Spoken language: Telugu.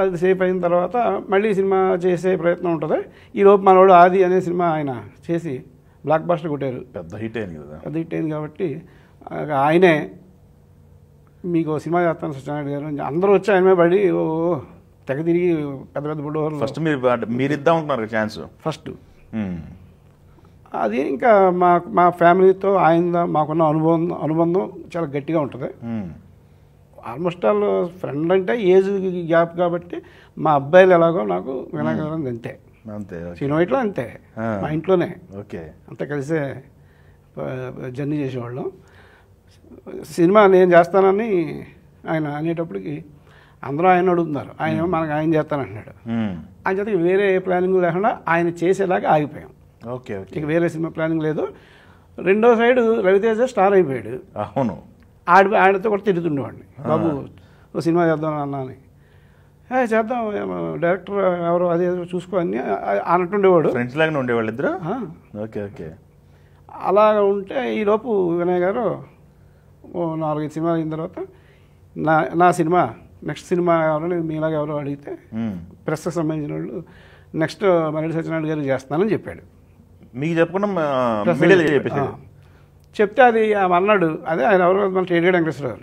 అది సేఫ్ అయిన తర్వాత మళ్ళీ సినిమా చేసే ప్రయత్నం ఉంటుంది. ఈలోపు మనోడు ఆది అనే సినిమా ఆయన చేసి బ్లాక్ బస్టర్ కొట్టారు. పెద్ద హిట్ అయింది కదా. పెద్ద హిట్ అయింది కాబట్టి ఆయనే మీకు సినిమా చేస్తాను సత్యనారాయణ గారు అందరూ వచ్చి ఆయన మీద పడి ఓ తెగ తిరిగి పెద్ద పెద్ద బుడ్డోళ్ళు ఫస్ట్ మీరు ఇద్దాం ఉంటున్నారు ఛాన్స్ ఫస్ట్. అది ఇంకా మా ఫ్యామిలీతో ఆయన మాకున్న అనుబంధం చాలా గట్టిగా ఉంటుంది. ఆల్మోస్ట్ ఆల్ ఫ్రెండ్ అంటే ఏజ్ గ్యాప్ కాబట్టి మా అబ్బాయిలు ఎలాగో నాకు వినాయక అంతే అంతే సినిమా ఇట్లా అంతే మా ఇంట్లోనే ఓకే అంతా కలిసే జర్నీ చేసేవాళ్ళం. సినిమా నేను చేస్తానని ఆయన అనేటప్పటికి అందరూ ఆయన అడుగుతున్నారు. ఆయన మనకు ఆయన చేస్తానంటున్నాడు. ఆయన చేత వేరే ప్లానింగ్ లేకుండా ఆయన చేసేలాగా ఆగిపోయాం. ఓకే ఇక వేరే సినిమా ప్లానింగ్ లేదు. రెండో సైడు రవితేజ స్టార్ అయిపోయాడు. అవును. ఆయనతో కూడా తిరుగుతుండేవాడిని, బాబు ఓ సినిమా చేద్దాం అన్నా అని. చేద్దాం డైరెక్టర్ ఎవరు అదే చూసుకో అని అన్నట్టుండేవాడు. ఫ్రెండ్స్ లాగానే ఉండేవాళ్ళు ఇద్దరు. Okay okay. అలా ఉంటే ఈలోపు వినయ్ గారు ఓ 4-5 సినిమాలు అయిన తర్వాత నా సినిమా నెక్స్ట్ సినిమా ఎవరని మీలాగా ఎవరో అడిగితే ప్రెస్కి సంబంధించిన వాళ్ళు నెక్స్ట్ మరెడ్డి సత్యనారాయణ గారు చేస్తానని చెప్పాడు. మీకు చెప్పకుండా చెప్తే అది అన్నాడు. అదే ఆయన ఎవరు మన టీడీ వెంకటేశ్వరరావు